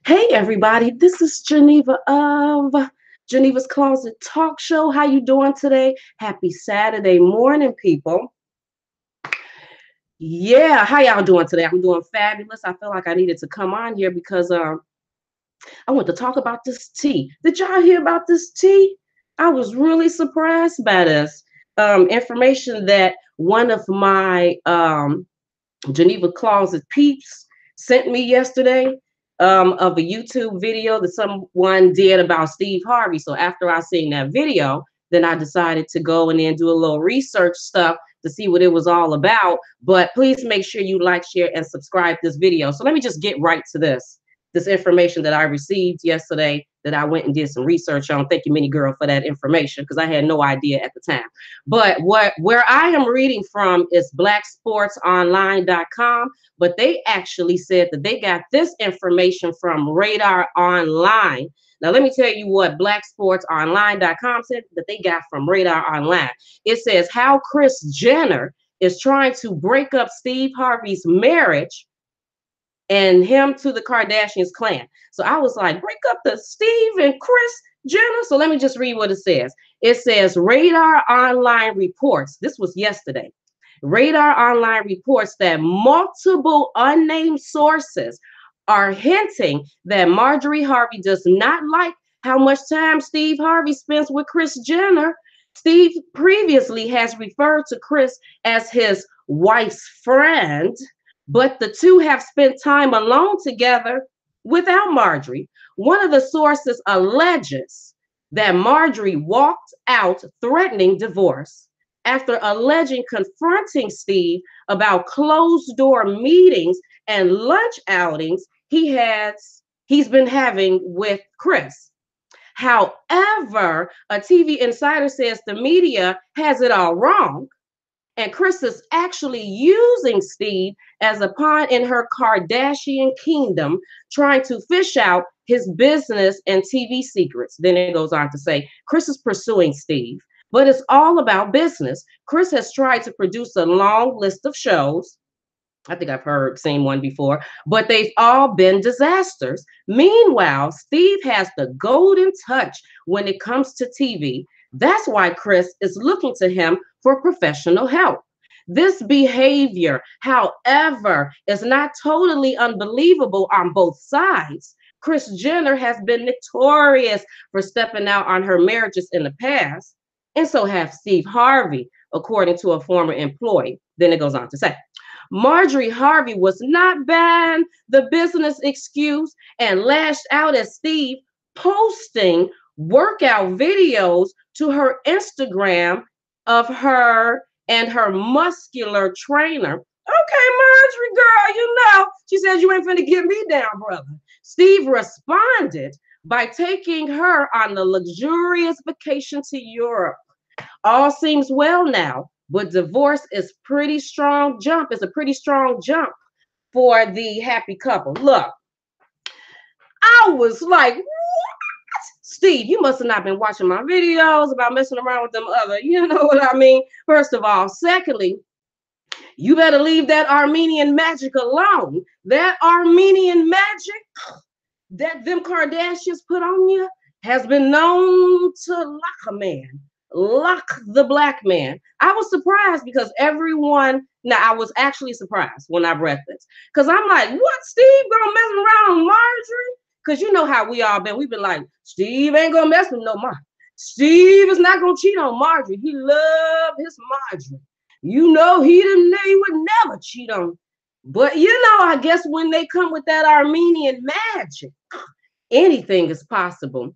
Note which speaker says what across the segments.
Speaker 1: Hey everybody, this is Geneva of Geneva's Closet Talk Show. How you doing today? Happy Saturday morning, people. Yeah, how y'all doing today? I'm doing fabulous. I feel like I needed to come on here because I want to talk about this tea. Did y'all hear about this tea? I was really surprised by this information that one of my Geneva Closet peeps sent me yesterday of a YouTube video that someone did about Steve Harvey. So after I seen that video, then I decided to go and then do a little research stuff to see what it was all about. But please make sure you like, share, and subscribe this video. So let me just get right to this information that I received yesterday that I went and did some research on. Thank you, Minnie Girl, for that information because I had no idea at the time. But where I am reading from is blacksportsonline.com, but they actually said that they got this information from Radar Online. Now, let me tell you what blacksportsonline.com said that they got from Radar Online. It says how Kris Jenner is trying to break up Steve Harvey's marriage and him to the Kardashians clan. So I was like, break up the Steve and Kris Jenner. So let me just read what it says. It says Radar Online reports, this was yesterday. Radar Online reports that multiple unnamed sources are hinting that Marjorie Harvey does not like how much time Steve Harvey spends with Kris Jenner. Steve previously has referred to Kris as his wife's friend, but the two have spent time alone together without Marjorie. One of the sources alleges that Marjorie walked out threatening divorce after alleging confronting Steve about closed-door meetings and lunch outings he's been having with Kris. However, a TV insider says the media has it all wrong, and Kris is actually using Steve as a pawn in her Kardashian kingdom, trying to fish out his business and TV secrets. Then it goes on to say, Kris is pursuing Steve, but it's all about business. Kris has tried to produce a long list of shows. I think I've seen one before, but they've all been disasters. Meanwhile, Steve has the golden touch when it comes to TV. That's why Kris is looking to him for professional help. This behavior, however, is not totally unbelievable on both sides. Kris Jenner has been notorious for stepping out on her marriages in the past, and so have Steve Harvey, according to a former employee. Then it goes on to say, Marjorie Harvey was not buying the business excuse and lashed out at Steve, posting workout videos to her Instagram of her and her muscular trainer. Okay, Marjorie, girl, you know, she says you ain't finna get me down, brother. Steve responded by taking her on a luxurious vacation to Europe. All seems well now, but divorce is pretty strong jump. It's a pretty strong jump for the happy couple. Look, I was like, what? Steve, you must have not been watching my videos about messing around with them other, you know what I mean? First of all. Secondly, you better leave that Armenian magic alone. That Armenian magic that them Kardashians put on you has been known to lock a man. Lock the black man. I was surprised because I was actually surprised when I read this. Because I'm like, what, Steve gonna mess around with Marjorie? Because you know how we all been. We've been like, Steve ain't gonna mess with no Marjorie. Steve is not gonna cheat on Marjorie. He loved his Marjorie. You know, he would never cheat on. But you know, I guess when they come with that Armenian magic, anything is possible.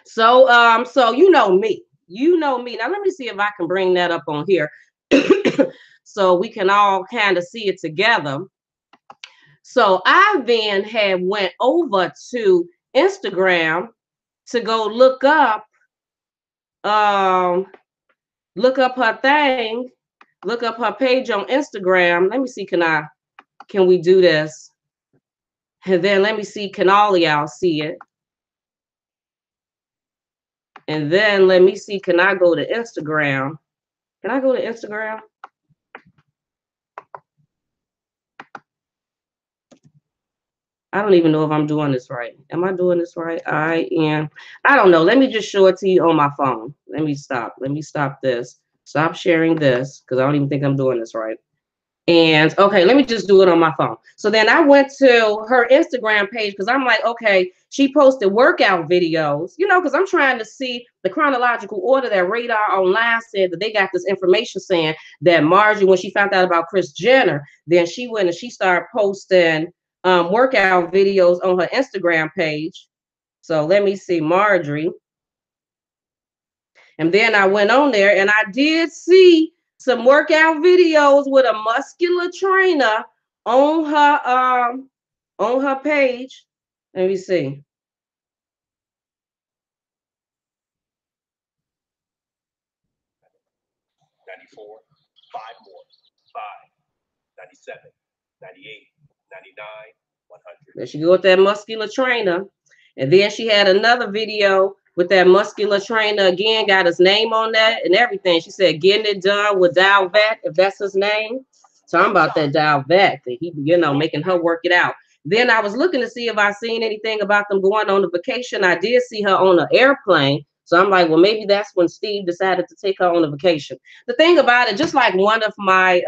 Speaker 1: So so you know me. You know me. Now let me see if I can bring that up on here so we can all kind of see it together. So I then went over to Instagram to go look up her thing, look up her page on Instagram. Let me see, can we do this? And then let me see, can all y'all see it? And then let me see, can I go to Instagram? Can I go to Instagram? I don't even know if I'm doing this right. Am I doing this right? I am. I don't know. Let me just show it to you on my phone. Let me stop. Let me stop this. Stop sharing this because I don't even think I'm doing this right. And okay, let me just do it on my phone. So then I went to her Instagram page because I'm like, okay, she posted workout videos, you know, because I'm trying to see the chronological order that Radar Online said that they got this information saying that Margie, when she found out about Kris Jenner, then she went and she started posting workout videos on her Instagram page. So let me see, Marjorie. And then I went on there and I did see some workout videos with a muscular trainer on her page. Let me see. There she go with that muscular trainer. And then she had another video with that muscular trainer again, got his name on that and everything. She said, getting it done with Dial Vet, if that's his name. So I'm about that Dial Vet, that he, you know, making her work it out. Then I was looking to see if I seen anything about them going on a vacation. I did see her on an airplane. So I'm like, well, maybe that's when Steve decided to take her on a vacation. The thing about it, just like one of my,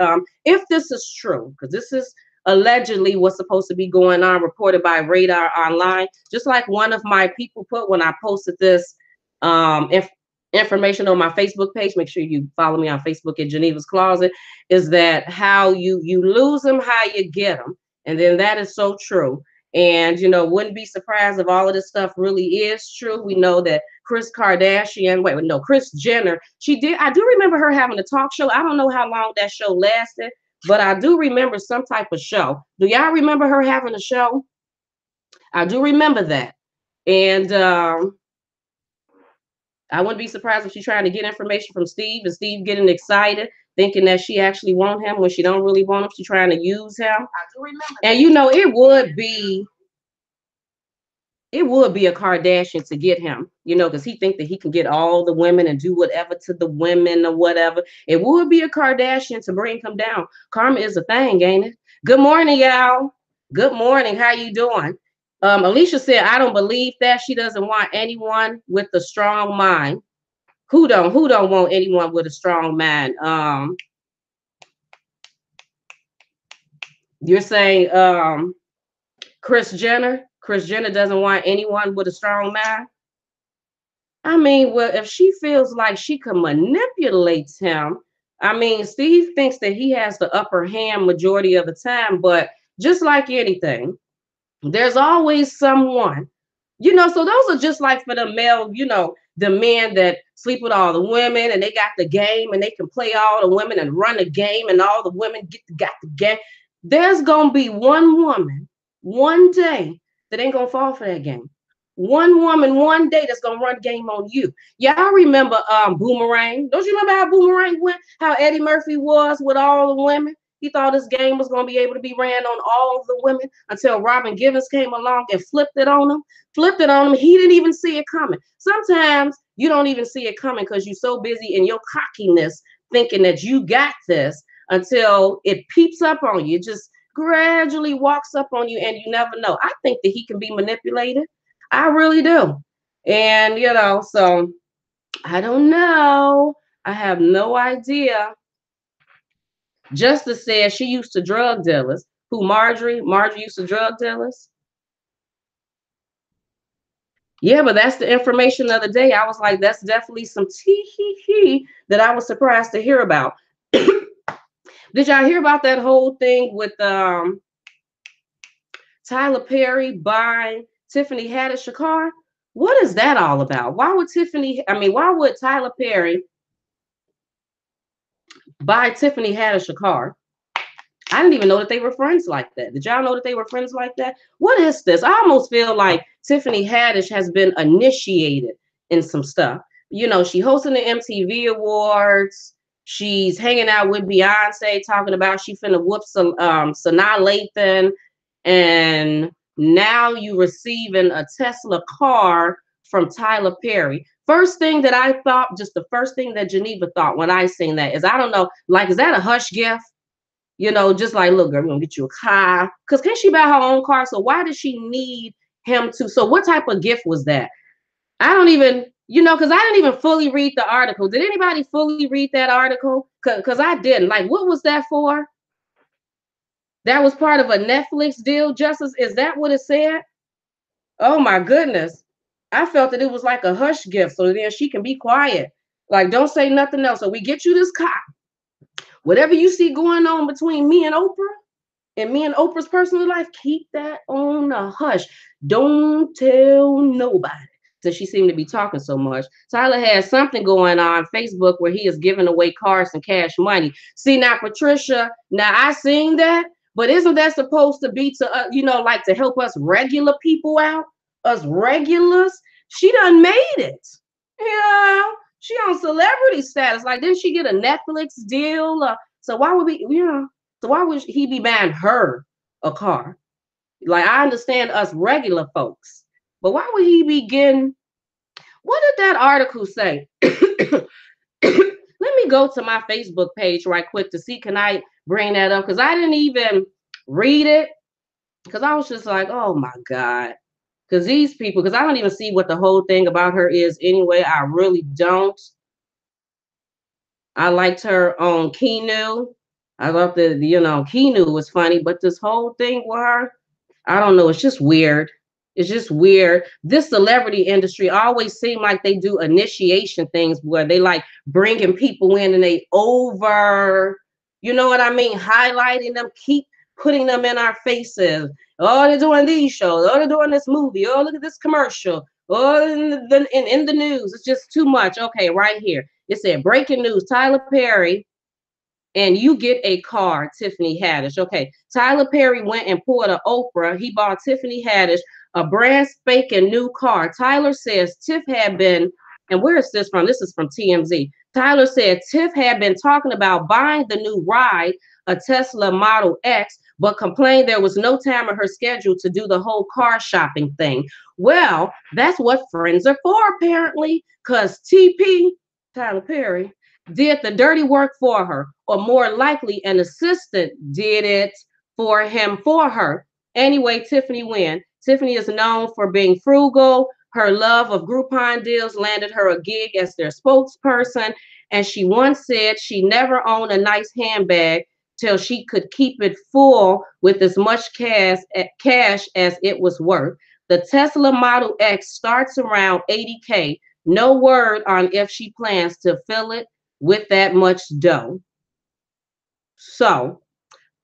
Speaker 1: if this is true, because this is allegedly what's supposed to be going on, reported by Radar Online. Just like one of my people put when I posted this information on my Facebook page, make sure you follow me on Facebook at Geneva's Closet, is that how you lose them, how you get them. And then that is so true. And, you know, wouldn't be surprised if all of this stuff really is true. We know that Kris Kardashian, wait, no, Kris Jenner, I do remember her having a talk show. I don't know how long that show lasted, but I do remember some type of show. Do y'all remember her having a show? I do remember that. And I wouldn't be surprised if she's trying to get information from Steve and Steve getting excited, thinking that she actually want him when she don't really want him. She's trying to use him. I do remember that. And you know, it would be a Kardashian to get him, you know, because he think that he can get all the women and do whatever to the women or whatever. It would be a Kardashian to bring him down. Karma is a thing, ain't it? Good morning, y'all. Good morning. How you doing? Alicia said, I don't believe that. She doesn't want anyone with a strong mind. Who don't want anyone with a strong mind? You're saying Kris Jenner? Kris Jenner doesn't want anyone with a strong mind? I mean, well, if she feels like she can manipulate him, I mean, Steve thinks that he has the upper hand majority of the time, but just like anything, there's always someone, you know, so those are just like for the male, you know, the men that sleep with all the women and they got the game and they can play all the women and run the game and all the women got the game. There's going to be one woman one day that ain't going to fall for that game. One woman one day that's going to run game on you. Y'all remember Boomerang? Don't you remember how Boomerang went? How Eddie Murphy was with all the women? He thought his game was going to be able to be ran on all of the women until Robin Givens came along and flipped it on him. Flipped it on him. He didn't even see it coming. Sometimes you don't even see it coming because you're so busy in your cockiness thinking that you got this until it peeps up on you. It just gradually walks up on you and you never know. I think that he can be manipulated. I really do. And, you know, so I don't know. I have no idea. Justice said she used to drug dealers. Who, Marjorie? Marjorie used to drug dealers? Yeah, but that's the information of the day. I was like, that's definitely some tee that I was surprised to hear about. Did y'all hear about that whole thing with Tyler Perry buying Tiffany Haddish a car? What is that all about? Why would Tyler Perry buy Tiffany Haddish a car? I didn't even know that they were friends like that. Did y'all know that they were friends like that? What is this? I almost feel like Tiffany Haddish has been initiated in some stuff. You know, she hosting the MTV Awards. She's hanging out with Beyonce, talking about she finna whoop some Sanaa Lathan. And now you receiving a Tesla car from Tyler Perry. First thing that I thought, just the first thing that Geneva thought when I seen that is, I don't know, like, is that a hush gift? You know, just like, look, girl, we're gonna get you a car. Because can she buy her own car? So why does she need him to? So what type of gift was that? I don't even, you know, because I didn't even fully read the article. Did anybody fully read that article? Because I didn't. Like, what was that for? That was part of a Netflix deal, Justice. Is that what it said? Oh my goodness. I felt that it was like a hush gift. So then she can be quiet. Like, don't say nothing else. So we get you this car. Whatever you see going on between me and Oprah and me and Oprah's personal life, keep that on a hush. Don't tell nobody. So she seemed to be talking so much. Tyler has something going on Facebook where he is giving away cars and cash money. See, now, Patricia, now I seen that, but isn't that supposed to be to, you know, like to help us regular people out? Us regulars? She done made it. Yeah, she on celebrity status. Like, didn't she get a Netflix deal? So why would we, you know, so why would he be buying her a car? Like, I understand us regular folks, but why would he be getting, what did that article say? Let me go to my Facebook page right quick to see, can I bring that up? Because I didn't even read it, because I was just like, oh my God. Because these people, because I don't even see what the whole thing about her is anyway. I really don't. I liked her on Kinu. I thought that, you know, Kinu was funny, but this whole thing with her, I don't know. It's just weird. It's just weird. This celebrity industry always seem like they do initiation things where they like bringing people in and they over, you know what I mean? Highlighting them, keep putting them in our faces. Oh, they're doing these shows. Oh, they're doing this movie. Oh, look at this commercial. Oh, in the news. It's just too much. Okay, right here. It said breaking news. Tyler Perry and you get a car, Tiffany Haddish. Okay, Tyler Perry went and pulled an Oprah. He bought Tiffany Haddish a brand spanking new car. Tyler says Tiff had been, and where is this from? This is from TMZ. Tyler said Tiff had been talking about buying the new ride, a Tesla Model X, but complained there was no time in her schedule to do the whole car shopping thing. Well, that's what friends are for, apparently, because TP, Tyler Perry, did the dirty work for her, or more likely an assistant did it for him for her. Anyway, Tiffany win. Tiffany is known for being frugal. Her love of Groupon deals landed her a gig as their spokesperson, and she once said she never owned a nice handbag till she could keep it full with as much cash as it was worth. The Tesla Model X starts around $80K. No word on if she plans to fill it with that much dough. So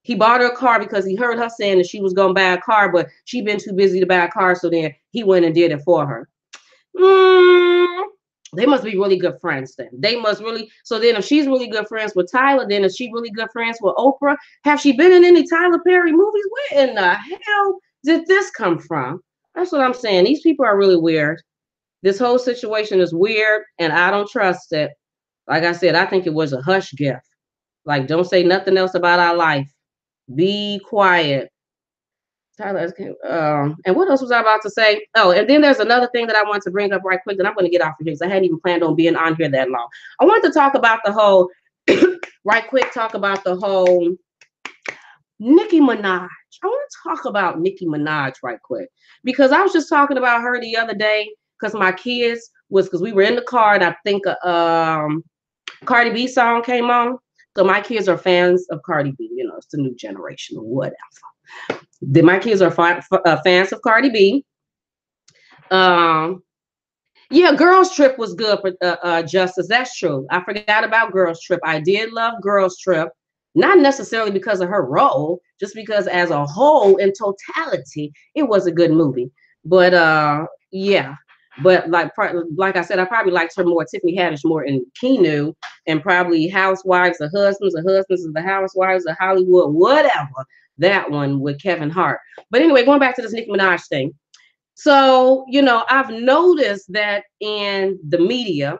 Speaker 1: he bought her a car because he heard her saying that she was going to buy a car, but she been too busy to buy a car. So then he went and did it for her. They must be really good friends then. They must really. So then if she's really good friends with Tyler, then is she really good friends with Oprah? Have she been in any Tyler Perry movies? Where in the hell did this come from? That's what I'm saying. These people are really weird. This whole situation is weird and I don't trust it. Like I said, I think it was a hush gift. Like, don't say nothing else about our life. Be quiet. Tyler, and what else was I about to say? Oh, and then there's another thing that I want to bring up right quick that I'm going to get off of here because I hadn't even planned on being on here that long. I wanted to talk about the whole, right quick, talk about the whole Nicki Minaj. I want to talk about Nicki Minaj right quick because I was just talking about her the other day because my kids because we were in the car and I think Cardi B song came on. So my kids are fans of Cardi B. You know, it's the new generation or whatever. My kids are fans of Cardi B. Yeah, Girls Trip was good for Justice. That's true. I forgot about Girls Trip. I did love Girls Trip, not necessarily because of her role, just because as a whole, in totality, it was a good movie. But yeah. But like I said, I probably liked her more, Tiffany Haddish more in Kinu, and probably Housewives of Husbands of the Housewives of Hollywood, whatever. That one with Kevin Hart. But anyway, going back to this Nicki Minaj thing. So, you know, I've noticed that in the media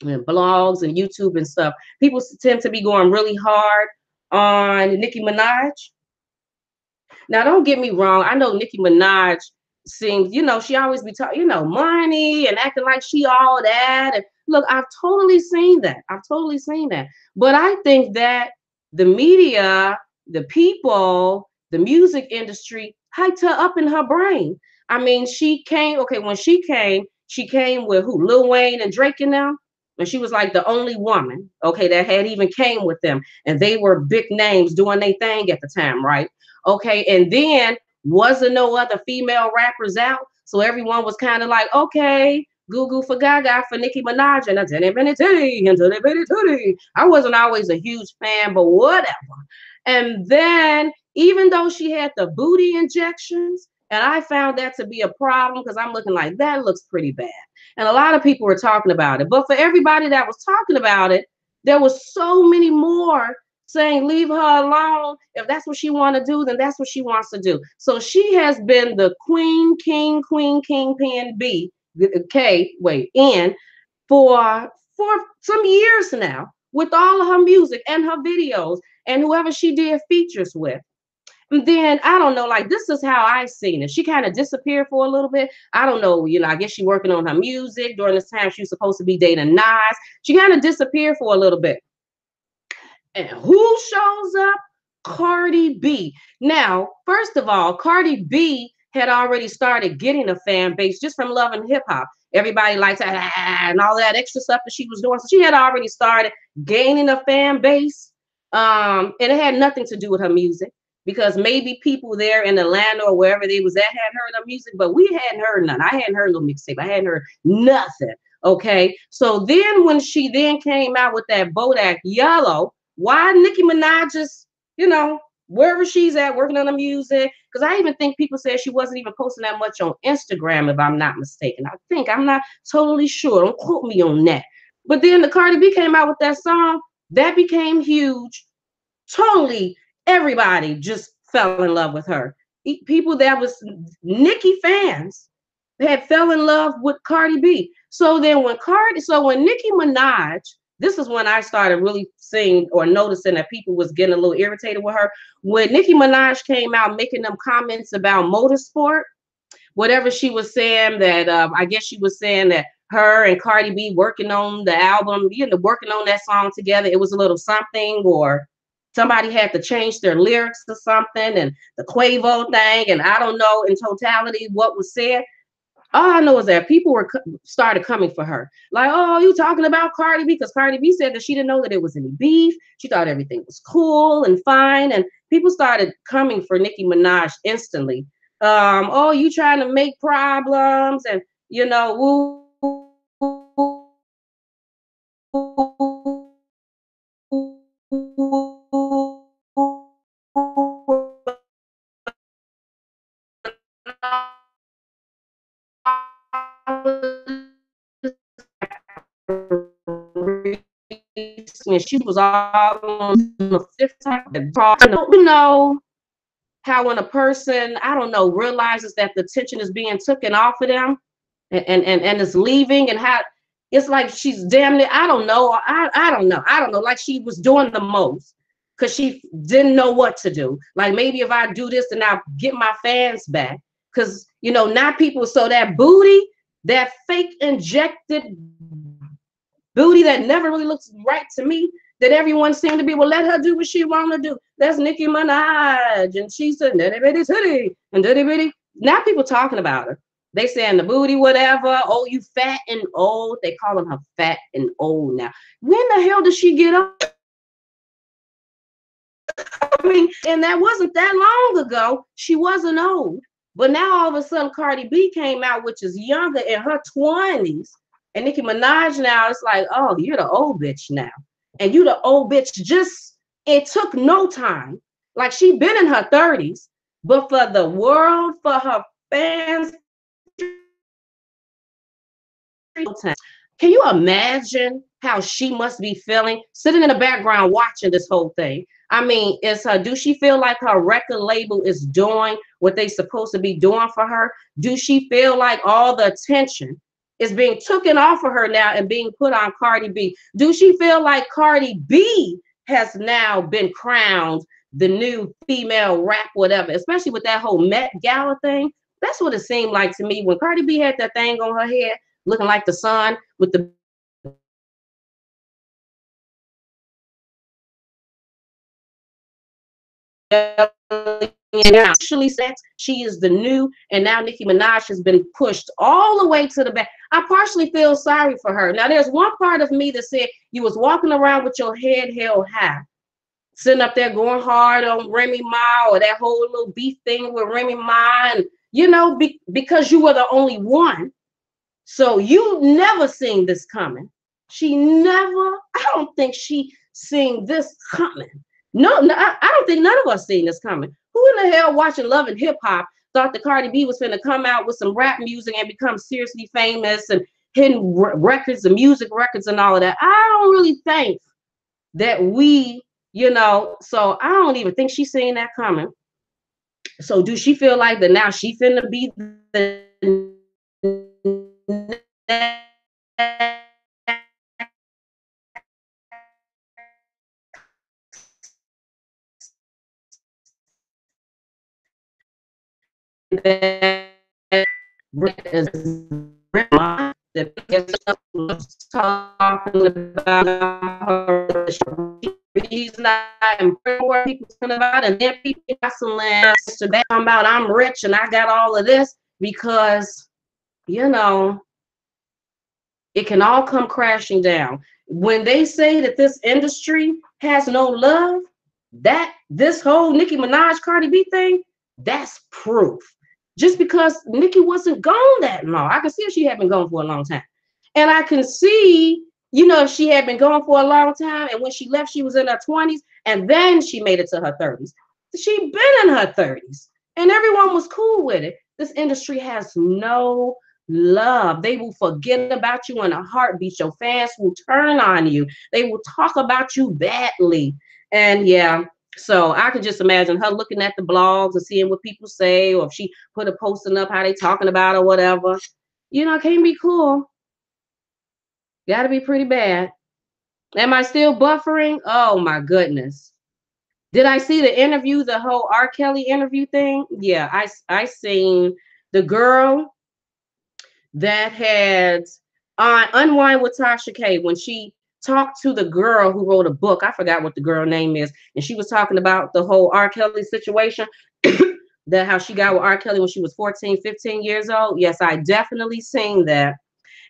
Speaker 1: and blogs and YouTube and stuff, people tend to be going really hard on Nicki Minaj. Now, don't get me wrong. I know Nicki Minaj seems, you know, she always be talking, you know, money and acting like she all that. And look, I've totally seen that. But I think that the media, the people, the music industry hyped her up in her brain. I mean, she came, okay, when she came with who? Lil Wayne and Drake and them. And she was like the only woman, okay, that had even came with them. And they were big names doing their thing at the time, right? Okay, and then wasn't no other female rappers out. So everyone was kind of like, okay, Goo Goo for Gaga for Nicki Minaj and a Tenny Benny Titty and Titty Benny Titty. I wasn't always a huge fan, but whatever. And then even though she had the booty injections, and I found that to be a problem because I'm looking like that looks pretty bad. And a lot of people were talking about it. But for everybody that was talking about it, there was so many more saying leave her alone. If that's what she want to do, then that's what she wants to do. So she has been the queen, pin B, K, wait, N for some years now with all of her music and her videos and whoever she did features with. And then I don't know, like this is how I seen it. She kind of disappeared for a little bit. I don't know, I guess she working on her music during this time. She was supposed to be dating Nas. She kind of disappeared for a little bit. And who shows up? Cardi B. Now, first of all, Cardi B had already started getting a fan base just from Love and Hip Hop. Everybody likes and all that extra stuff that she was doing. So she had already started gaining a fan base. And it had nothing to do with her music because maybe people there in Atlanta or wherever they was at had heard her music, but we hadn't heard none. I hadn't heard no mixtape. I hadn't heard nothing. Okay. So then when she then came out with that Bodak Yellow, why Nicki Minaj just, wherever she's at working on the music? Because I even think people said she wasn't even posting that much on Instagram, if I'm not mistaken. I'm not totally sure. Don't quote me on that. But then the Cardi B came out with that song that became huge. Totally, everybody just fell in love with her. People that was Nicki fans had fell in love with Cardi B. So when Nicki Minaj, this is when I started really seeing or noticing that people was getting a little irritated with her. When Nicki Minaj came out making them comments about motorsport, whatever she was saying that, I guess she was saying that her and Cardi B working on the album, working on that song together, it was a little something, or somebody had to change their lyrics to something, and the Quavo thing, and I don't know in totality what was said. All I know is that people started coming for her. Like, oh, you talking about Cardi B? Because Cardi B said that she didn't know that it was any beef. She thought everything was cool and fine. And people started coming for Nicki Minaj instantly. Oh, you trying to make problems and, woo. And she was all on the fifth time. How when a person, I don't know, realizes that the tension is being taken off of them and is leaving, and how it's like she's damn near, I don't know. Like she was doing the most because she didn't know what to do. Like maybe if I do this, then I'll get my fans back. Because now people, so that booty, that fake injected booty that never really looks right to me, that everyone seemed to be, well, let her do what she want to do. That's Nicki Minaj. And she said, ditty bitty titty and ditty bitty. Now people talking about her. They saying the booty, whatever. Oh, you fat and old. They calling her fat and old now. When the hell did she get up? I mean, and that wasn't that long ago. She wasn't old. But now all of a sudden Cardi B came out, which is younger, in her 20s. And Nicki Minaj now, it's like, oh, you're the old bitch now. And you the old bitch. It took no time. Like she been in her 30s, but for the world, for her fans, can you imagine how she must be feeling sitting in the background watching this whole thing? I mean, do she feel like her record label is doing what they supposed to be doing for her? Do she feel like all the attention is being taken off of her now and being put on Cardi B? Do she feel like Cardi B has now been crowned the new female rap, whatever, especially with that whole Met Gala thing? That's what it seemed like to me when Cardi B had that thing on her head looking like the sun with the Actually says she is the new, and now Nicki Minaj has been pushed all the way to the back. I partially feel sorry for her. Now, there's one part of me that said you was walking around with your head held high, sitting up there going hard on Remy Ma, or that whole little beef thing with Remy Ma, and you know, because you were the only one. So you never seen this coming. She never, I don't think she seen this coming. No, I don't think none of us seen this coming. Who in the hell watching Love and Hip Hop thought that Cardi B was finna come out with some rap music and become seriously famous and hitting records and music records and all of that? I don't really think that we, you know, so I don't even think she's seeing that coming. So do she feel like that now she finna be the talking about her, he's not important what people talking about, and then people got some land to that about I'm rich and I got all of this, because you know it can all come crashing down. When they say that this industry has no love, that this whole Nicki Minaj Cardi B thing, that's proof. Just because Nicki wasn't gone that long, I can see if she had been gone for a long time. And I can see, you know, if she had been gone for a long time and when she left, she was in her 20s and then she made it to her 30s. She'd been in her 30s and everyone was cool with it. This industry has no love. They will forget about you in a heartbeat. Your fans will turn on you. They will talk about you badly. And yeah, so I could just imagine her looking at the blogs and seeing what people say, or if she put a posting up how they talking about or whatever. You know, it can't be cool. Got to be pretty bad. Am I still buffering? Oh my goodness. Did I see the interview, the whole R. Kelly interview thing? Yeah, I seen the girl that had on Unwind with Tasha K when she talked to the girl who wrote a book. I forgot what the girl name is. And she was talking about the whole R. Kelly situation, that how she got with R. Kelly when she was 14, 15 years old. Yes, I definitely seen that.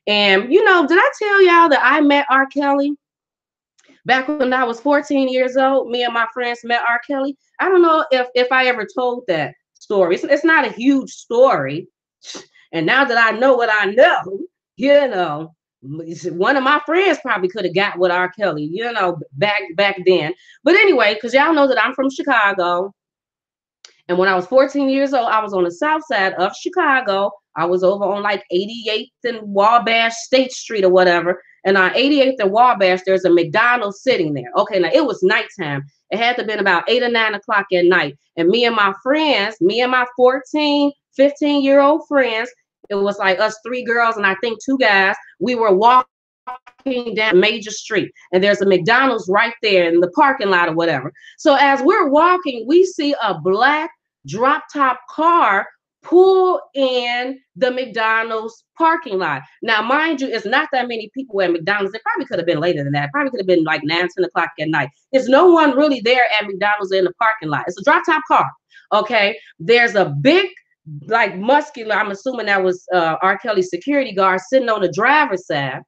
Speaker 1: And, you know, did I tell y'all that I met R. Kelly back when I was 14 years old? Me and my friends met R. Kelly. I don't know if I ever told that story. It's not a huge story. And now that I know what I know, you know, one of my friends probably could have got with R. Kelly, you know, back then. But anyway, because y'all know that I'm from Chicago. And when I was 14 years old, I was on the south side of Chicago. I was over on like 88th and Wabash State Street or whatever. And on 88th and Wabash, there's a McDonald's sitting there. Okay, now it was nighttime. It had to have been about 8 or 9 o'clock at night. And me and my friends, me and my 14, 15-year-old friends, it was like us 3 girls and I think 2 guys, we were walking down Major Street. And there's a McDonald's right there in the parking lot or whatever. So as we're walking, we see a black drop top car pull in the McDonald's parking lot. Now, mind you, it's not that many people at McDonald's. It probably could have been later than that. It probably could have been like 9, 10 o'clock at night. There's no one really there at McDonald's in the parking lot. It's a drop top car. Okay. There's a big, like muscular, I'm assuming that was R. Kelly's security guard sitting on the driver's side.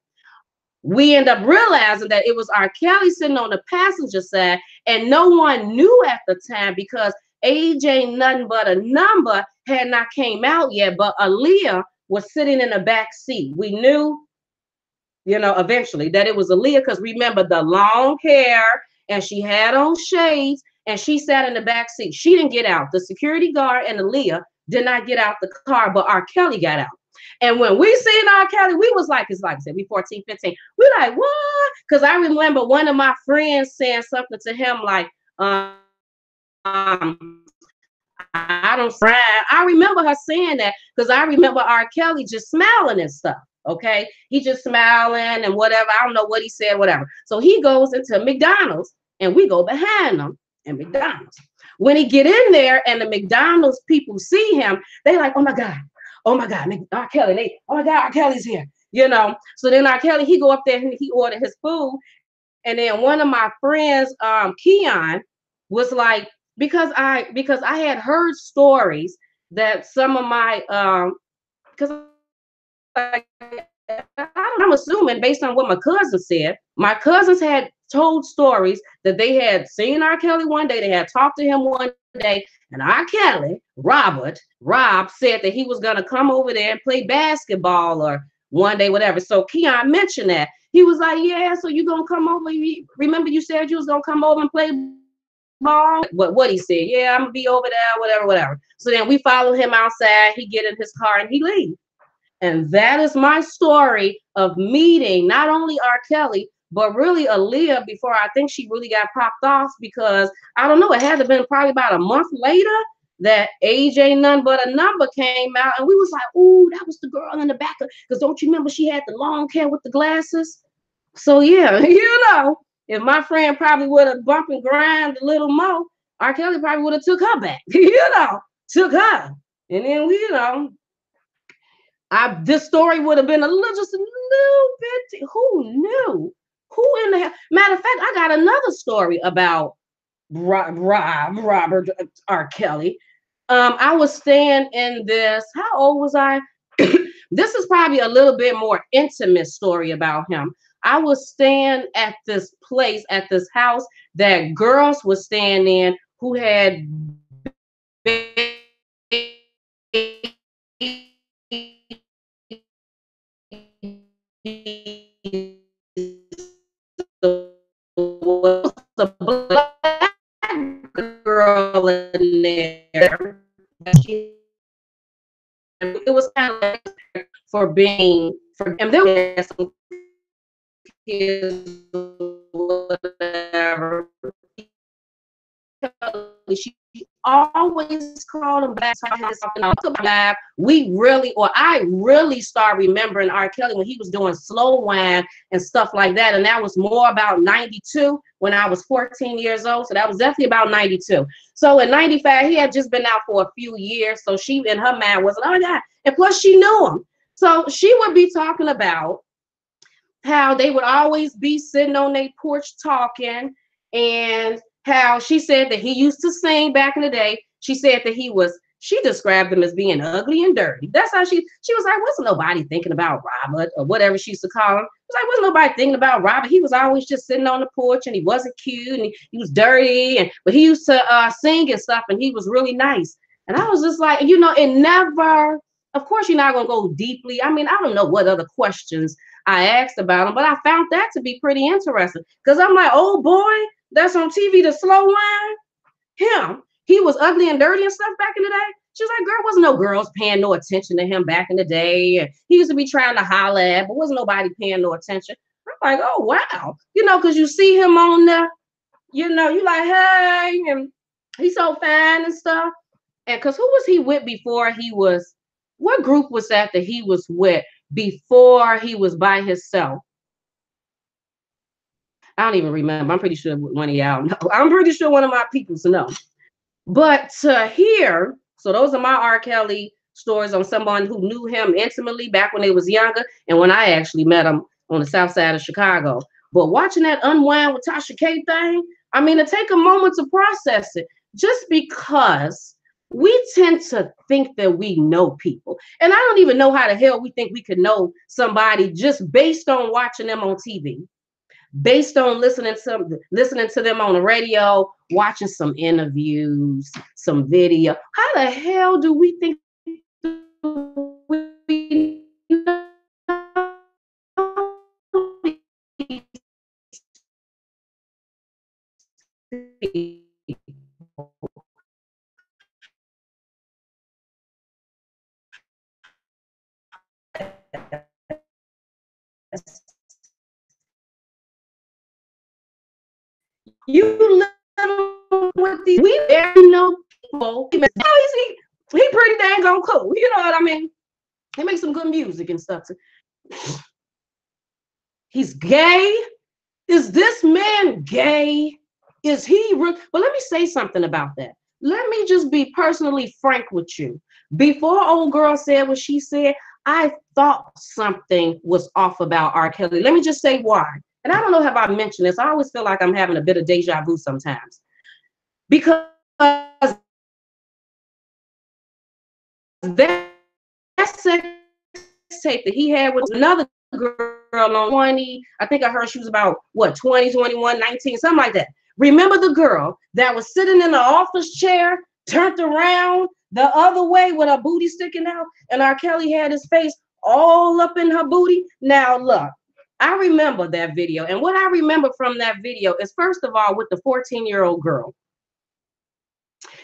Speaker 1: We end up realizing that it was R. Kelly sitting on the passenger side, and no one knew at the time because age ain't nothing but a number, had not came out yet, but Aaliyah was sitting in the back seat. We knew, you know, eventually that it was Aaliyah because remember the long hair and she had on shades and she sat in the back seat. She didn't get out. The security guard and Aaliyah did not get out the car, but R. Kelly got out. And when we seen R. Kelly, we was like, it's like I said, we 14, 15. We like, what? Because I remember one of my friends saying something to him like, I don't fry. I remember her saying that because I remember R. Kelly just smiling and stuff. Okay. He just smiling and whatever. I don't know what he said, whatever. So he goes into McDonald's and we go behind him in McDonald's. When he get in there and the McDonald's people see him, they like, oh my God, R. Kelly. Oh my God, R. Kelly's here. You know, so then R. Kelly, he go up there and he ordered his food. And then one of my friends, Keon, was like, because I had heard stories that some of my because I'm assuming based on what my cousins said, my cousins had told stories that they had seen R. Kelly one day, they had talked to him one day, and R. Kelly, Rob said that he was gonna come over there and play basketball or one day, whatever. So Keon mentioned that. He was like, yeah, so you gonna come over? Remember you said you was gonna come over and play ball? What he said, yeah, I'm gonna be over there, whatever. So then we follow him outside, he get in his car and he leaves. And that is my story of meeting not only R. Kelly, but really Aaliyah before I think she really got popped off, because I don't know, it had to have been probably about a month later that Age Ain't None But a Number came out. And we was like, ooh, that was the girl in the back. Because don't you remember she had the long hair with the glasses? So yeah, if my friend probably would have bumped and grind a little more, R. Kelly probably would have took her back, took her. And then this story would have been just a little bit. Who knew? Who in the hell? Matter of fact, I got another story about Robert R. Kelly. I was staying in this. How old was I? This is probably a little bit more intimate story about him. I was staying at this place, at this house that girls were staying in who had was a black girl in there. It was kind of like and there were some kids, whatever. She always called him back. I really start remembering R. Kelly when he was doing slow wine and stuff like that. And that was more about 92 when I was 14 years old. So that was definitely about 92. So in 95, he had just been out for a few years. So she, in her mind, was, oh yeah. And plus she knew him. So she would be talking about how they would always be sitting on their porch talking, and how she said that he used to sing back in the day. She said that she described him as being ugly and dirty. That's how she was like, wasn't nobody thinking about Robert or whatever she used to call him. It was like, wasn't nobody thinking about Robert. He was always just sitting on the porch and he wasn't cute and he was dirty, but he used to sing and stuff and he was really nice. And I was just like, it never, of course you're not going to go deeply. I mean, I don't know what other questions I asked about him, but I found that to be pretty interesting because I'm like, oh boy, that's on TV, the slow wine. Him, he was ugly and dirty and stuff back in the day. She was like, girl, wasn't no girls paying no attention to him back in the day. And he used to be trying to holler at, but wasn't nobody paying no attention. I'm like, oh wow, because you see him on the, you like, hey, and he's so fine and stuff. And because who was he with before what group was that he was with before he was by himself? I don't even remember. I'm pretty sure one of y'all know. I'm pretty sure one of my peoples know. But to hear, so those are my R. Kelly stories on someone who knew him intimately back when they was younger and when I actually met him on the south side of Chicago. But watching that Unwind with Tasha K thing, I mean, to take a moment to process it, just because we tend to think that we know people. And I don't even know how the hell we think we could know somebody just based on watching them on TV. Based on listening to them on the radio, watching some interviews, some video. How the hell do we think we know? You little with these, we barely know people. He pretty dang on cool. You know what I mean? He makes some good music and stuff too. He's gay. Is this man gay? Is he? Well, let me say something about that. Let me just be personally frank with you. Before old girl said what she said, I thought something was off about R. Kelly. Let me just say why. And I don't know if I mentioned this. I always feel like I'm having a bit of deja vu sometimes. Because that sex tape that he had with another girl on 20, I think I heard she was about, what, 20, 21, 19, something like that. Remember the girl that was sitting in the office chair, turned around the other way with her booty sticking out, and R. Kelly had his face all up in her booty? Now, look, I remember that video. And what I remember from that video is, first of all, with the 14-year-old girl.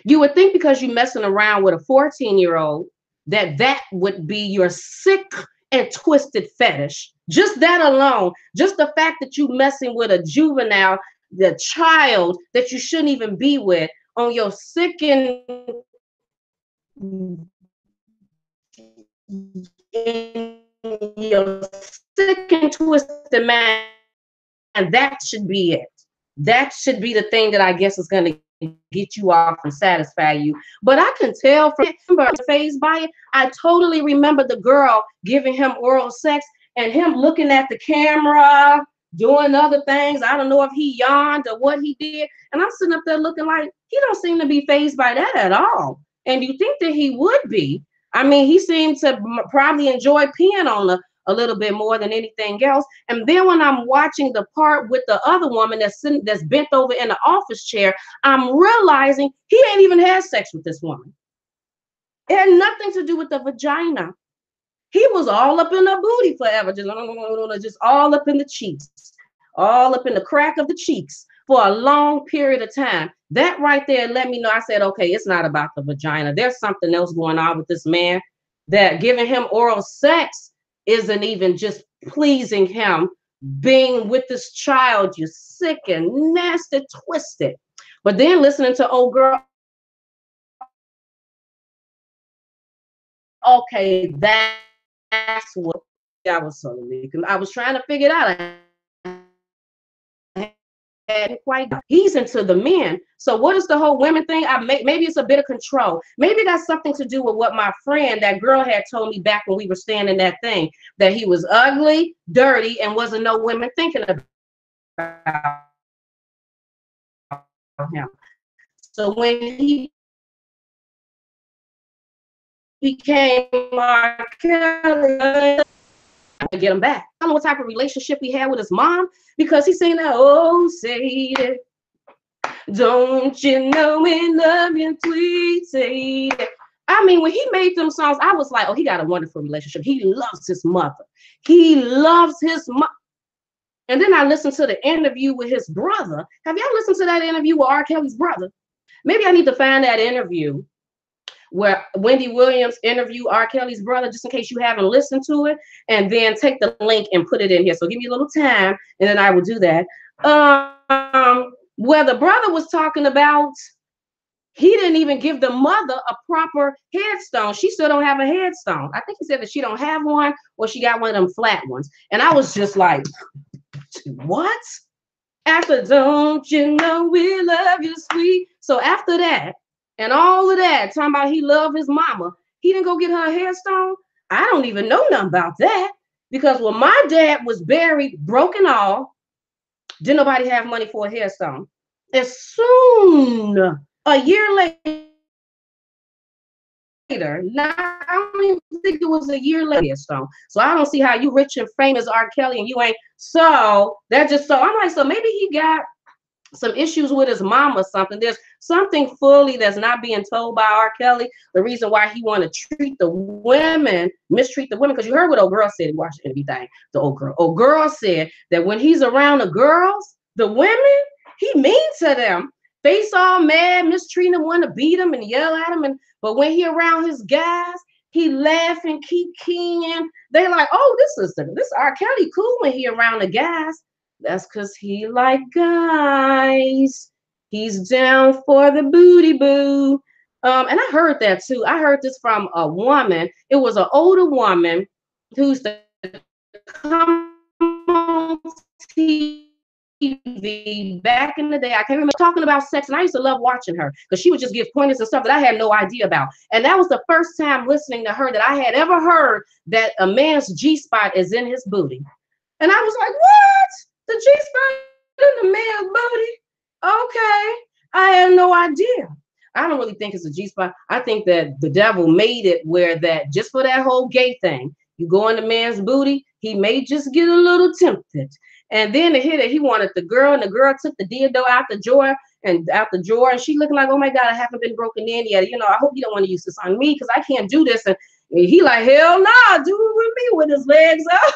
Speaker 1: You would think because you're messing around with a 14-year-old that would be your sick and twisted fetish. Just that alone, just the fact that you messing with a juvenile, the child that you shouldn't even be with, on your sick and twisted mind, and that should be it. That should be the thing that I guess is going to get you off and satisfy you. But I can tell from phased by it. I totally remember the girl giving him oral sex and him looking at the camera, doing other things. I don't know if he yawned or what he did. And I'm sitting up there looking like, he don't seem to be phased by that at all. And you think that he would be. I mean, he seemed to probably enjoy peeing on a little bit more than anything else. And then when I'm watching the part with the other woman that's bent over in the office chair, I'm realizing he ain't even had sex with this woman. It had nothing to do with the vagina. He was all up in her booty forever, just all up in the cheeks, all up in the crack of the cheeks for a long period of time. That right there let me know. I said, okay, it's not about the vagina. There's something else going on with this man, that giving him oral sex isn't even just pleasing him. Being with this child, you're sick and nasty, twisted. But then listening to old girl, okay, that's what I was so weak. I was trying to figure it out. Quite, he's into the men. So what is the whole women thing? Maybe it's a bit of control. Maybe that's something to do with what my friend, that girl, had told me back when we were standing that thing, that he was ugly, dirty, and wasn't no women thinking about him. So when he became R. Kelly, to get him back. I don't know what type of relationship he had with his mom, because he's saying that, oh, Sadie, don't you know we love you, sweet Sadie. I mean, when he made them songs, I was like, oh, he got a wonderful relationship. He loves his mother. He loves his mom. And then I listened to the interview with his brother. Have y'all listened to that interview with R. Kelly's brother? Maybe I need to find that interview where Wendy Williams interviewed R. Kelly's brother, just in case you haven't listened to it, and then take the link and put it in here. So give me a little time, and then I will do that. Where the brother was talking about, he didn't even give the mother a proper headstone. She still don't have a headstone. I think he said that she don't have one, or she got one of them flat ones. And I was just like, what? After don't you know we love you, sweet. So after that, and all of that, talking about he loved his mama, he didn't go get her a headstone? I don't even know nothing about that. Because when my dad was buried, broken all, didn't nobody have money for a headstone. As soon, a year later, I don't even think it was a year later, so I don't see how you rich and famous R. Kelly and you ain't. So that just, so I'm like, so maybe he got some issues with his mom or something. There's something fully that's not being told by R. Kelly. The reason why he want to treat the women, mistreat the women, because you heard what old girl said. Watch everything. The old girl. Old girl said that when he's around the girls, the women, he mean to them. Face all mad, mistreating them, want to beat them and yell at them. But when he around his guys, he laughing, kikiing. They like, oh, this R. Kelly cool when he around the guys. That's because he like guys. He's down for the booty boo. And I heard that too. I heard this from a woman. It was an older woman who's the come on TV back in the day. I can't remember, talking about sex, and I used to love watching her because she would just give pointers and stuff that I had no idea about. And that was the first time listening to her that I had ever heard that a man's G-spot is in his booty. And I was like, what? The G-spot in the man's booty? Okay. I had no idea. I don't really think it's a G-spot. I think that the devil made it where that just for that whole gay thing, you go in the man's booty, he may just get a little tempted. And then to hear that he wanted the girl, and the girl took the dildo out the drawer, and she looking like, oh my God, I haven't been broken in yet. You know, I hope you don't want to use this on me because I can't do this. And he like, hell nah, do it with me with his legs up.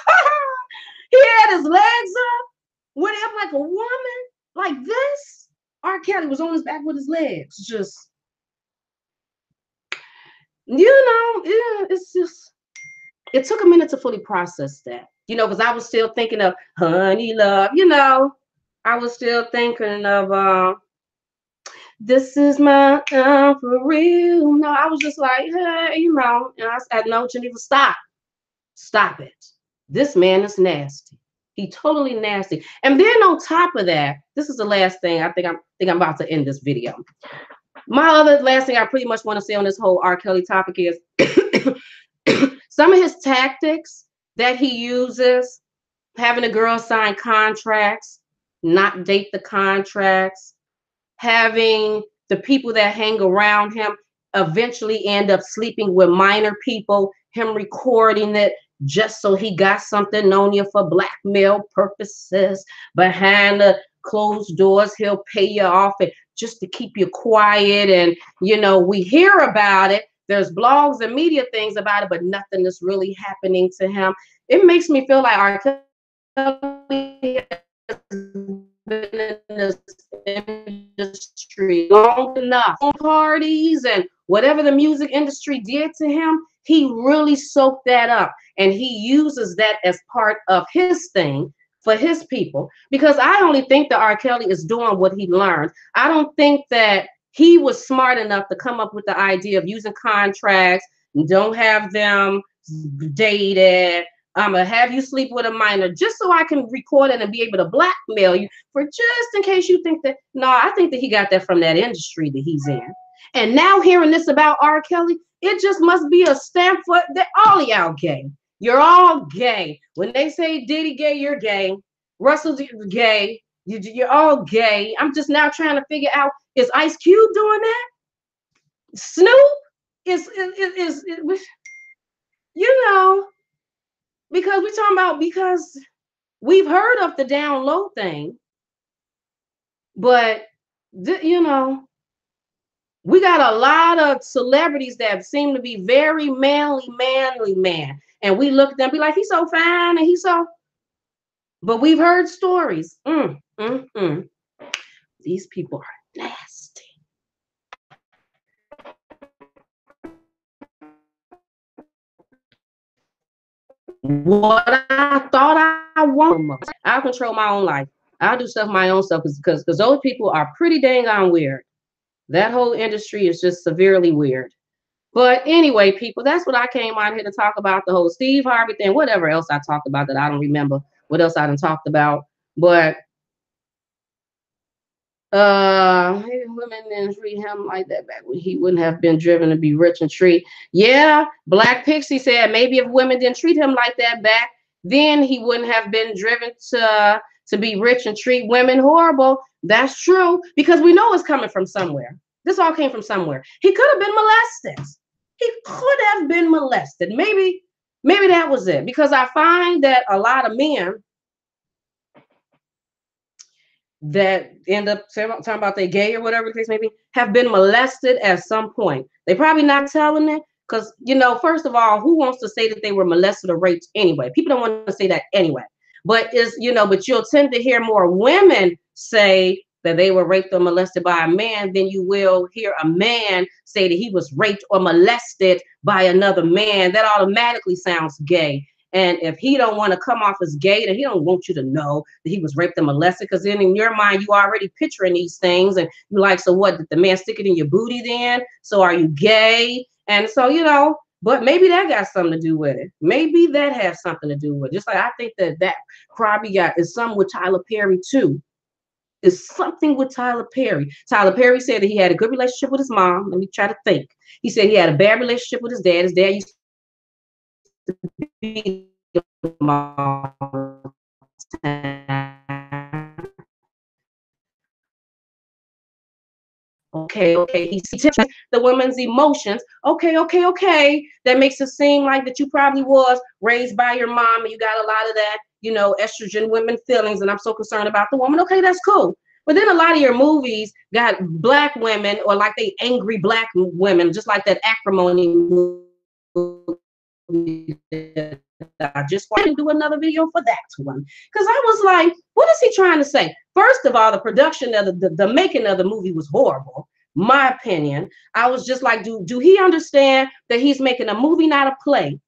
Speaker 1: He had his legs up with him like a woman like this. R. Kelly was on his back with his legs. Just, you know, yeah, it's just, it took a minute to fully process that, you know, because I was still thinking of honey love, you know, I was still thinking of, this is my for real. No, I was just like, hey, you know, and I said, no, Geneva, stop it. This man is nasty. He totally nasty. And then on top of that, this is the last thing I think I'm about to end this video. My other last thing I pretty much want to say on this whole R. Kelly topic is some of his tactics that he uses, having a girl sign contracts, not date the contracts, having the people that hang around him eventually end up sleeping with minor people, him recording it just so he got something on you for blackmail purposes. Behind the closed doors, he'll pay you off and just to keep you quiet. And, you know, we hear about it. There's blogs and media things about it, but nothing is really happening to him. It makes me feel like R. Kelly has been in this industry long enough. Parties and whatever the music industry did to him, he really soaked that up. And he uses that as part of his thing for his people. Because I only think that R. Kelly is doing what he learned. I don't think that he was smart enough to come up with the idea of using contracts, don't have them dated. I'm going to have you sleep with a minor just so I can record it and be able to blackmail you for just in case you think that. No, I think that he got that from that industry that he's in. And now hearing this about R. Kelly, it just must be a stamp for that all of y'all gay. You're all gay. When they say Diddy gay, you're gay. Russell's gay. You're all gay. I'm just now trying to figure out, is Ice Cube doing that? Snoop? Is you know, because we're talking about, because we've heard of the down low thing, but you know, we got a lot of celebrities that seem to be very manly man, and we look at them, be like, he's so fine and he's so, but we've heard stories. These people are nasty. What I thought I want, I'll control my own life. I'll do stuff my own stuff because those people are pretty dang on weird. That whole industry is just severely weird. But anyway, people, that's what I came on here to talk about, the whole Steve Harvey thing, whatever else I talked about that I don't remember what else I done talked about. But women didn't treat him like that back when he wouldn't have been driven to be rich and treat. Yeah, Black Pixie said maybe if women didn't treat him like that back, then he wouldn't have been driven to be rich and treat women horrible. That's true, because we know it's coming from somewhere. This all came from somewhere. He could have been molested. He could have been molested. Maybe that was it. Because I find that a lot of men that end up talking about they gay or whatever the case may be, have been molested at some point. They probably not telling it because, you know, first of all, who wants to say that they were molested or raped anyway? People don't want to say that anyway. But it's, you know, but you'll tend to hear more women say that they were raped or molested by a man than you will hear a man say that he was raped or molested by another man. That automatically sounds gay. And if he don't want to come off as gay, then he don't want you to know that he was raped and molested, because then in your mind, you already picturing these things. And you're like, so what, did the man stick it in your booty then? So are you gay? And so, you know, but maybe that got something to do with it. Maybe that has something to do with it. Just like I think that probably is something with Tyler Perry too. Is something with Tyler Perry. Tyler Perry said that he had a good relationship with his mom. Let me try to think. He said he had a bad relationship with his dad. His dad used to be Okay. He sees the women's emotions. Okay. That makes it seem like that you probably was raised by your mom and you got a lot of that, estrogen women feelings. And I'm so concerned about the woman. Okay, that's cool. But then a lot of your movies got black women or like they angry black women, just like that Acrimony movie. I just wanted to do another video for that one because I was like, what is he trying to say? First of all, the production of the making of the movie was horrible. My opinion. I was just like, do he understand that he's making a movie, not a play?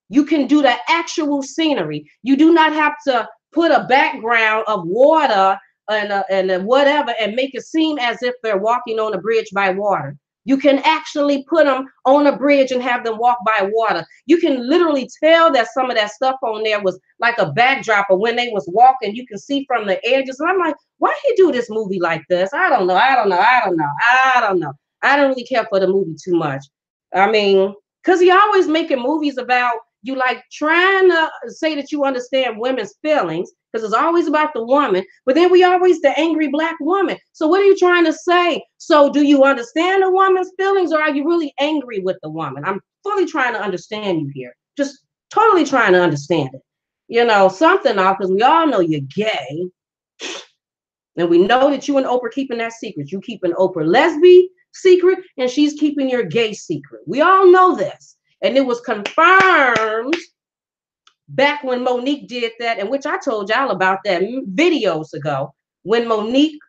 Speaker 1: You can do the actual scenery. You do not have to put a background of water and whatever and make it seem as if they're walking on a bridge by water. You can actually put them on a bridge and have them walk by water. You can literally tell that some of that stuff on there was like a backdrop of when they was walking. You can see from the edges. And I'm like, why he do this movie like this? I don't know. I don't really care for the movie too much. I mean, because he always making movies about you like trying to say that you understand women's feelings because it's always about the woman, but then we always the angry black woman. So what are you trying to say? So do you understand a woman's feelings or are you really angry with the woman? I'm fully trying to understand you here. Just totally trying to understand it. Something off because we all know you're gay. And we know that you and Oprah keeping that secret. You keeping Oprah lesbian secret and she's keeping your gay secret. We all know this. And it was confirmed back when Monique did that, and which I told y'all about that videos ago, when Monique,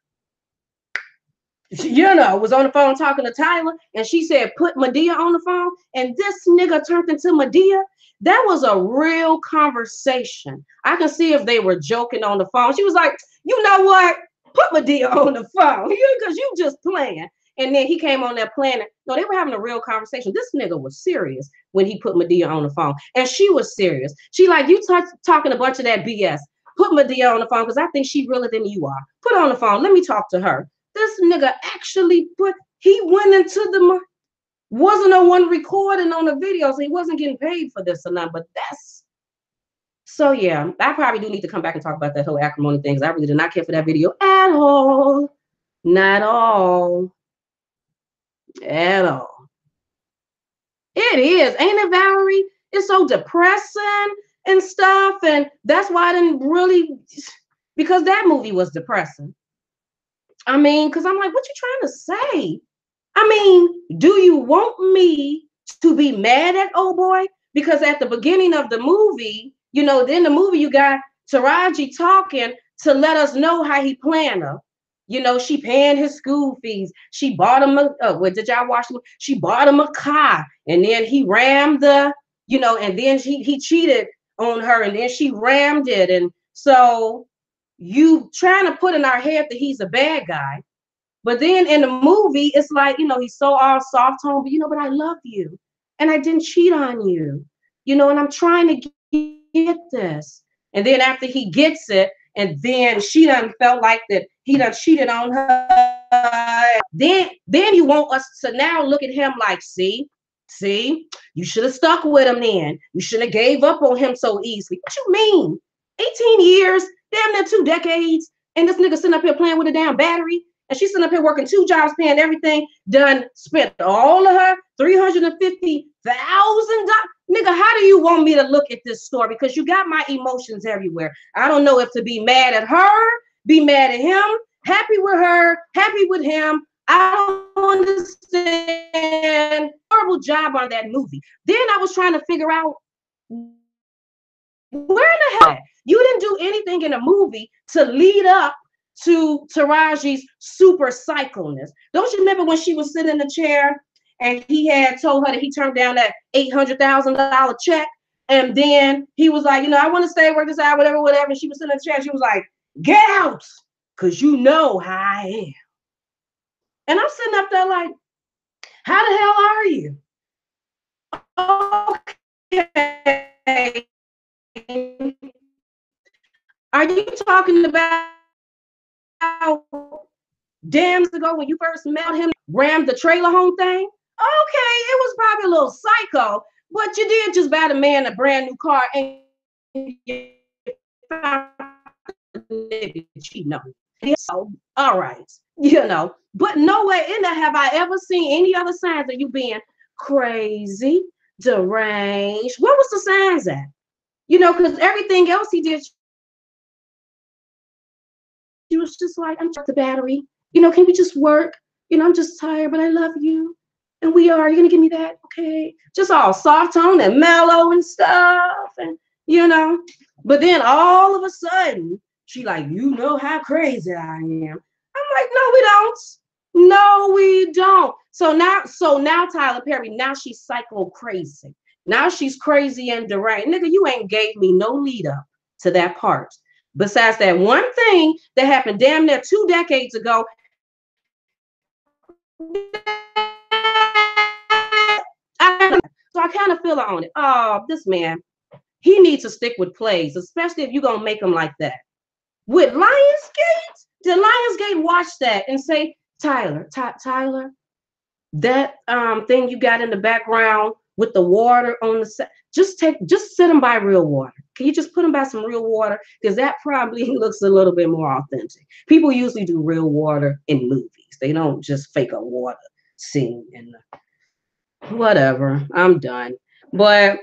Speaker 1: was on the phone talking to Tyler, and she said, put Medea on the phone, and this nigga turned into Medea. That was a real conversation. I can see if they were joking on the phone. She was like, you know what? Put Medea on the phone, because you just playing. And then he came on there playing. No, they were having a real conversation. This nigga was serious when he put Medea on the phone. And she was serious. She like, you talking a bunch of that BS. Put Medea on the phone because I think she realer than you are. Put her on the phone. Let me talk to her. This nigga actually he went into the, wasn't no one recording on the video, so he wasn't getting paid for this or nothing. But so yeah, I probably do need to come back and talk about that whole Acrimony thing because I really did not care for that video at all. Not all. At all. It is, ain't it, Valerie? It's so depressing and stuff, and that's why I didn't really, because that movie was depressing. I mean, because I'm like, what you trying to say? I mean, do you want me to be mad at old boy? Because at the beginning of the movie, then the movie you got Taraji talking to let us know how he planned her. She paying his school fees. She bought him did y'all watch him? She bought him a car, and then he rammed and then he cheated on her, and then she rammed it. And so you trying to put in our head that he's a bad guy, but then in the movie, it's like, he's so all soft tone, but I love you, and I didn't cheat on you, and I'm trying to get this. And then after he gets it, and then she done felt like that he done cheated on her. Then you want us to now look at him like, see, you should have stuck with him then. You should have gave up on him so easily. What you mean? 18 years, damn near 2 decades, and this nigga sitting up here playing with a damn battery, and she's sitting up here working 2 jobs, paying everything, spent all of her $350,000. Nigga, how do you want me to look at this story? Because you got my emotions everywhere. I don't know if to be mad at her, be mad at him, happy with her, happy with him. I don't understand. Horrible job on that movie. Then I was trying to figure out where in the hell you didn't do anything in the movie to lead up to Taraji's super psychoness. Don't you remember when she was sitting in the chair and he had told her that he turned down that $800,000 check? And then he was like, I want to stay, work this out, whatever. And she was sitting in the chair. She was like, get out, because you know how I am. And I'm sitting up there like, how the hell are you? Okay. Are you talking about dams ago when you first met him, rammed the trailer home thing? Okay, it was probably a little psycho, but you did just buy the man a brand new car and cheating on him. So, all right, you know, but nowhere in there have I ever seen any other signs of you being crazy, deranged. What was the signs at? You know, because everything else he did, she was just like, I'm the battery. You know, can we just work? You know, I'm just tired, but I love you. And we are, you're gonna give me that? Okay. Just all soft tone and mellow and stuff. And you know, but then all of a sudden, she like, you know how crazy I am. I'm like, no, we don't. No, we don't. So now Tyler Perry, now she's psycho crazy. Now she's crazy and deranged. Nigga, you ain't gave me no lead up to that part. Besides that one thing that happened damn near 2 decades ago. So I kind of feel it on it. Oh, this man, he needs to stick with plays, especially if you're going to make him like that. With Lionsgate, did Lionsgate watch that and say, Tyler, that thing you got in the background with the water on the set, just sit him by real water. Can you just put him by some real water? Because that probably looks a little bit more authentic. People usually do real water in movies. They don't just fake a water scene in the whatever. I'm done. But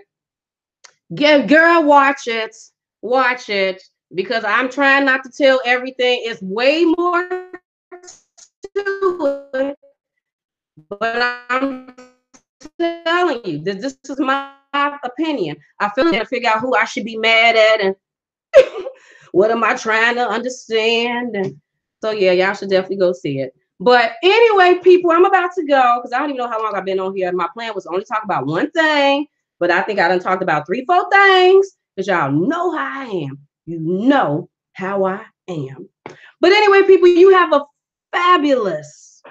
Speaker 1: girl, watch it. Watch it. Because I'm trying not to tell everything. It's way more to it. But I'm telling you, this is my opinion. I feel like I figure out who I should be mad at and what am I trying to understand. And so yeah, y'all should definitely go see it. But anyway, people, I'm about to go because I don't even know how long I've been on here. My plan was to only talk about one thing, but I think I done talked about 3-4 things because y'all know how I am. You know how I am. But anyway, people, you have a fabulous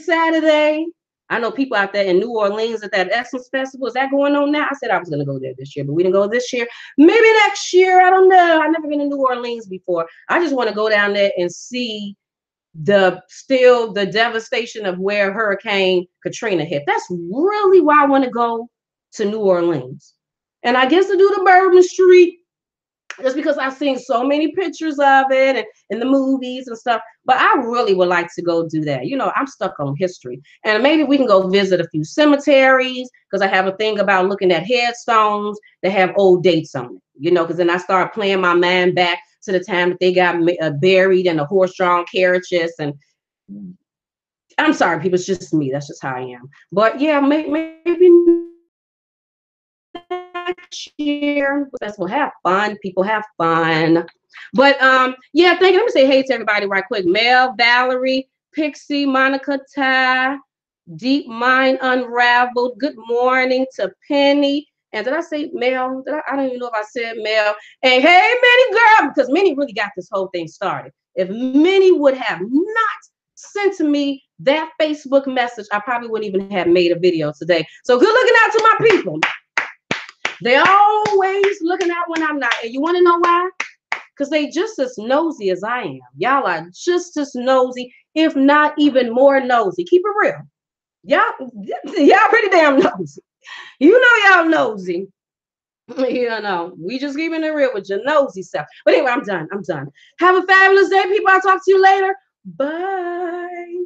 Speaker 1: Saturday. I know people out there in New Orleans at that Essence Festival. Is that going on now? I said I was going to go there this year, but we didn't go this year. Maybe next year. I don't know. I've never been to New Orleans before. I just want to go down there and see the devastation of where Hurricane Katrina hit. That's really why I want to go to New Orleans. And I guess to do the Bourbon Street, just because I've seen so many pictures of it and in the movies and stuff. But I really would like to go do that. You know, I'm stuck on history. And maybe we can go visit a few cemeteries because I have a thing about looking at headstones that have old dates on it. You know, because then I start playing my mind back to the time that they got buried in the horse-drawn carriages. And I'm sorry, people, it's just me. That's just how I am. But yeah, maybe next year. We'll have fun. People have fun. But yeah, thank you. Let me say hey to everybody right quick. Mel, Valerie, Pixie, Monica, Ty, Deep Mind Unraveled. Good morning to Penny. And did I say Mel? I don't even know if I said Mel. And hey, Minnie girl, because Minnie really got this whole thing started. If Minnie would have not sent to me that Facebook message, I probably wouldn't even have made a video today. So good looking out to my people. They're always looking out when I'm not. And you want to know why? Because they just as nosy as I am. Y'all are just as nosy, if not even more nosy. Keep it real. Y'all pretty damn nosy. You know y'all nosy. You know, we just keeping it real with your nosy stuff. But anyway, I'm done. Have a fabulous day, people. I'll talk to you later. Bye.